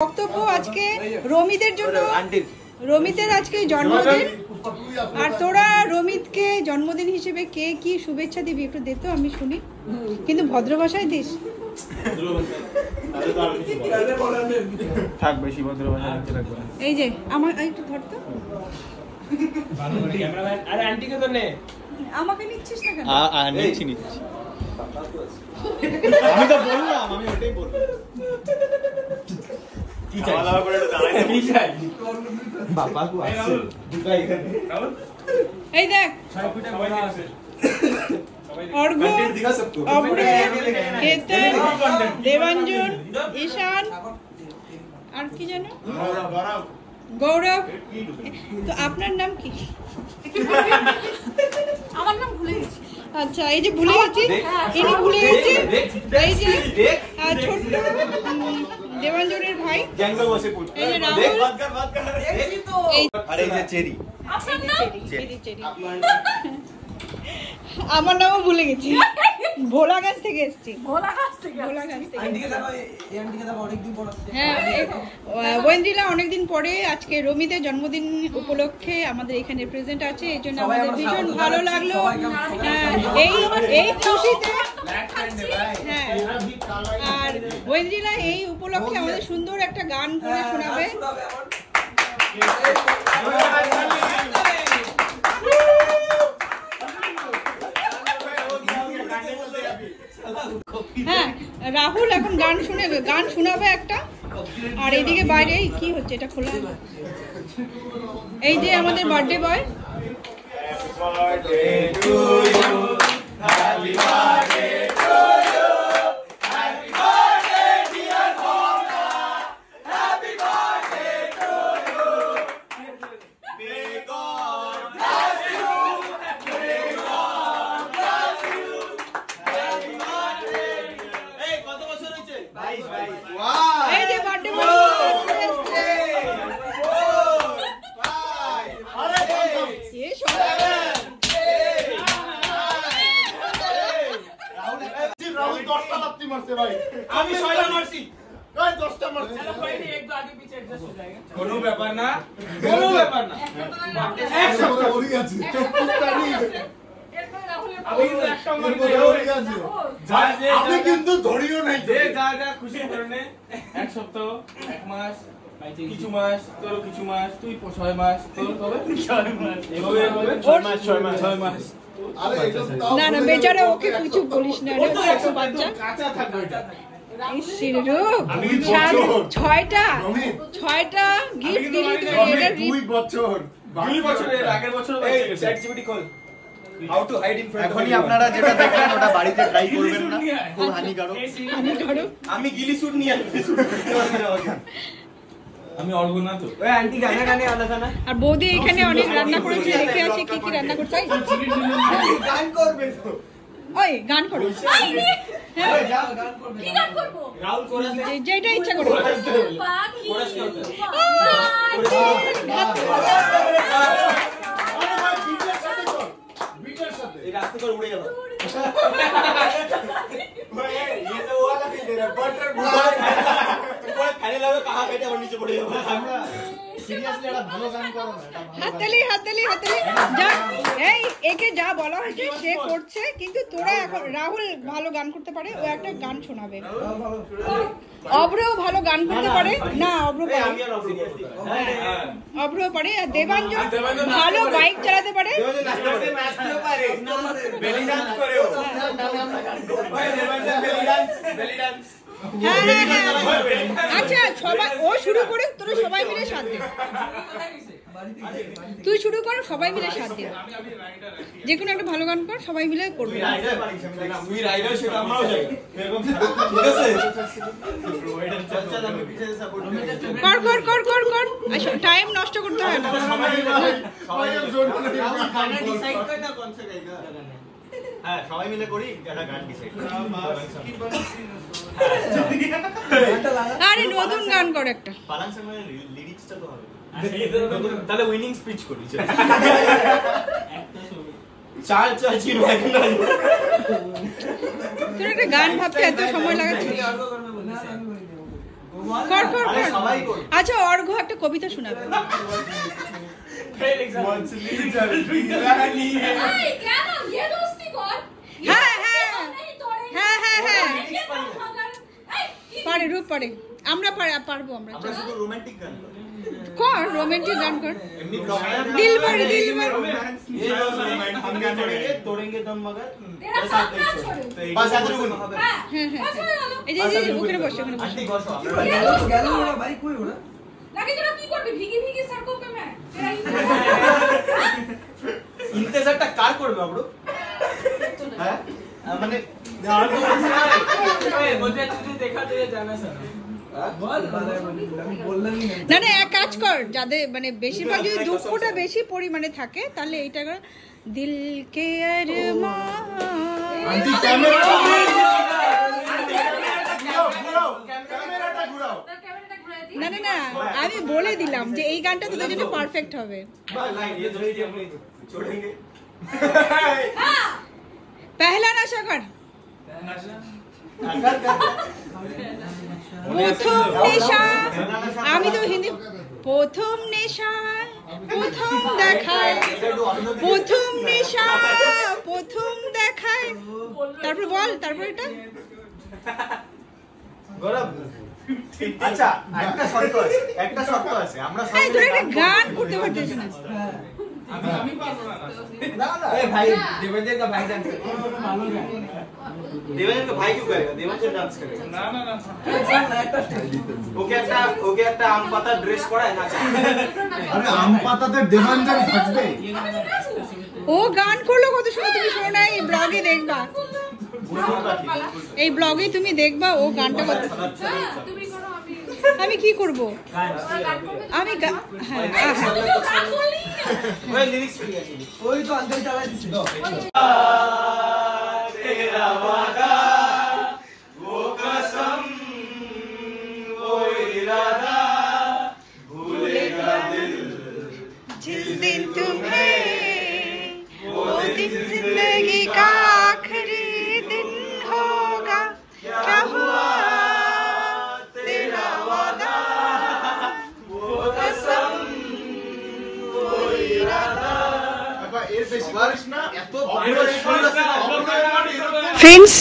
বক্তব্য আজকে রমিতের জন্য, রমিতের আজকে জন্মদিন, আর তোরা রমিতকে জন্মদিন হিসেবে কে কি শুভেচ্ছা দিবি একটু দে তো আমি শুনি, কিন্তু ভদ্র ভাষায় দিস। থাক বেশি ভদ্র ভাষায় লিখতে রাখবো। এই যে আমার একটু ধর তো, আরে আন্টিকে তো নে। আমাকে নিচ্ছিস না কেন? নিচ্ছি নিচ্ছি। আমি তো বললাম, আমি ওটাই বললাম। কি চাই? আলাদা করে একটু দাঁড়াই। কি চাই? বাবা কো আসছে। দুটো এখানে। এই দেখ। সবাই আছে। অর্ঘ, অভ্রে, কেতন, দেবাঞ্জন, ঈশান, আর কি জানো? গৌরব। তো আপনার নাম কি? আমার নাম ভুলে গেছি। আচ্ছা, এই যে ভুলে গেছি, ইনি ভুলে গেছি। এই যে ছোট্ট দেবাঞ্জনের ভাই, এই যে রাহুল, আর এই যে চেরি। আপনার নাম? চেরি। আমার নামও ভুলে গেছি, ভোলাগাছ থেকে এসেছি। হ্যাঁ, ওয়েন্দ্রিলা অনেকদিন পরে আজকে রমিতের জন্মদিন উপলক্ষে আমাদের এখানে প্রেজেন্ট আছে, এই জন্য আমাদের ভীষণ ভালো লাগলো। এই খুশিতে, হ্যাঁ, আর ওয়েন্দ্রিলা এই উপলক্ষে আমাদের সুন্দর একটা গান করে শোনাবে। হ্যাঁ, রাহুল এখন গান শোনাবে একটা, আর এইদিকে বাইরে কি হচ্ছে এটা খোলা, এই যে আমাদের বার্থডে বয়। এই যে বার্থডে বয় আমি 6টা মারছি, 10টা মারছি। কোনো ব্যাপার না, কোনো ব্যাপার না। এক সপ্তাহ ওরই আছে, 24 তারিখ। আমি কিন্তু একটা মারছি, ওরই আছে। আপনি কিন্তু ধরিও নাই, যে যা খুশি করনে। এক সপ্তাহ, এক মাস, কিছু মাস, তোর কিছু মাস, তুই 6 মাস, তোর হবে 6 মাস, এভাবে হবে 6 মাস। না না, বেচারা ওকে কিছু বলিস না রে, ছোট বাচ্চা কাঁচা থাকবে এটা। ছয়টা গিফট দিলি তুই, এটা 2 বছর, 2 বছরের আগের বছর ChatGPT call. How to hide in front. এখনই আপনারা যেটা দেখলেন ওটা বাড়িতে ট্রাই করবেন না, খুব হানিকারক। আমি গিলি স্যুট নিয়ে আসছি, আমি অর্ঘ না তো। ওই আন্টি গানা গানে আলাদা না। আর বৌদি এখানে অনেক রান্না করেছে, দেখে আসি কি কি রান্না করতে হয়। গান করবে তো, ওই গান করো, হ্যাঁ, গান করবে। কি গান করব? রাহুল কোরাস দে, যেটা ইচ্ছা করো। পাখি বিটের সাথে এই রাস্তা করে উড়ে গেল। ওই ये तो वाला भी दे रहा बटर ऊपर खाने लगे कहां बैठे और नीचे पड़ गया। আমরা সিরিয়াসলি একটা ভালো গান করো না, এটা ভালো। হাততালি যা, এই একে যা বলা হয়েছে সে করছে, কিন্তু তোরা এখন রাহুল ভালো গান করতে পারে, ও একটা গান শোনাবে। অভ্রও ভালো গান করতে পারে না, অভ্র পারে, আমি আর সিরিয়াসলি অভ্র পারে, আর দেবাঞ্জন ভালো বাইক চালাতে পারে, নাচতে নাচতেও পারে, বেলি ডান্স করেও। ভাই দেবাঞ্জন বেলি ডান্স। হ্যাঁ, আচ্ছা সবাই ও শুরু করে, তোরা সবাই মিলে সাথ দে, তুই শুরু কর, সবাই মিলে সাথ দে, যে কোনো একটা ভালো গান কর, সবাই মিলে করবে। তুই রাইডার সেটা আমরাও যাই, এরকম ঠিক আছে, কর টাইম নষ্ট করতে হয় না। হ্যাঁ, সবাই মিলে করি একটা গান ডিসাইড। আরে নতুন গান কর একটা, পালাং সঙ্গে লিরিক্সটা তো হবে, তাহলে উইনিং স্পিচ করি। চাল চাল চির এখন না তোর একটা গান ভাবতে এত সময় লাগাচ্ছিস? কর কর কর। আচ্ছা অর্ঘ্য একটা কবিতা শোনাবে। मछली जल रानी है এই কেন ये दोस्ती কর হ্যাঁ হ্যাঁ হ্যাঁ হ্যাঁ হ্যাঁ এই পারে রূপ পারে আমরা পারবো আমরা আমরা শুধু রোমান্টিক গান কর রোমান্টিক গান কর এমনি দিলবার ये रोमांटिक हम क्या करेंगे तोड़ेंगे दम मगर तेरा साथ ना छोड़ो बस এতটুকু হ্যাঁ হ্যাঁ হ্যাঁ বস হয়ে গেল এই যে ওখানে বসে ওখানে বসে আন্টি বসো গেল ওরা ভাই কই ওরা লাগে তোরা কি করবি ভিগি ভিগি সড়কোं पे मैं तेरा ইন্তেজারটা কার করবে আব্রো হ্যাঁ মানে আর তো मुझे तुझे देखा तो ये जाना सर আমি বললাম না না এক কাজ কর যাদের মানে বেশিরভাগ যদি দুঃখটা বেশি পরিমাণে থাকে তাহলে এইটা কর দিল কে আরমান আন্টি ক্যামেরাটা ঘুরাও ক্যামেরাটা ঘুরাও তোর ক্যামেরাটা ঘুরিয়ে দি না না না আমি বলে দিলাম যে এই গানটা তোদের জন্য পারফেক্ট হবে लाइन ये तो नहीं अपनी छोड़ेंगे পহলা নেশা কর প্রথম নেশা আমি তো হিন্দি প্রথম নেশা প্রথম দেখায় প্রথম নেশা প্রথম দেখায় তারপর বল তারপর এটা গৌরব আচ্ছা একটা শর্ত আছে আমরা সবাই এই তোর একটা গান করতে পারছিস না আমি পারবো না ना ए भाई देवेंद्र का भाई डांस कर मालूम है देवेंद्र का भाई क्यों करेगा देवेंद्र डांस करेगा ना ना ना ওকে একটা আম পাতা ড্রেস পরায় না আরে আম পাতাতে দেবাঞ্জন থাকবে ও গান করলো কত সময় তুমি শোনো না এই ব্লগে দেখবা এই ব্লগে তুমি দেখবা ও গানটা কত তুমি করো আমি কি করব গান করবে আমি হ্যাঁ তুমি তো গান বললি ওই লিরিক্স ঠিক আছে ওই তো আন্দর চালাই দিছিল तेरा वादा वो कसम वो इरादा भूलेगा दिल जिस दिन तुम्हें वो दिन जिंदगी का आखिरी दिन होगा क्या हुआ तेरा वादा वो कसम वो इरादा এর বেশি বারিশ না এত ফ্রেন্ডস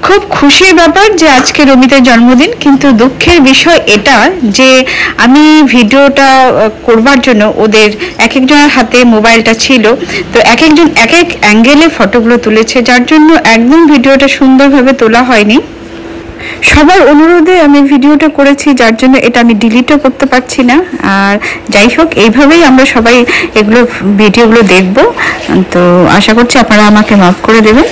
খুব খুশির ব্যাপার যে আজকে রমিতের জন্মদিন কিন্তু দুঃখের বিষয় এটা যে আমি ভিডিওটা করবার জন্য ওদের এক একজনের হাতে মোবাইলটা ছিল তো এক একজন এক এক অ্যাঙ্গেলে ফটোগুলো তুলেছে যার জন্য একদম ভিডিওটা সুন্দরভাবে তোলা হয়নি সবার অনুরোধে আমি ভিডিওটা করেছি যার জন্য এটা আমি ডিলিটও করতে পারছি না আর যাই হোক এইভাবেই আমরা সবাই এগুলো ভিডিওগুলো দেখব তো আশা করছি আপনারা আমাকে মাফ করে দেবেন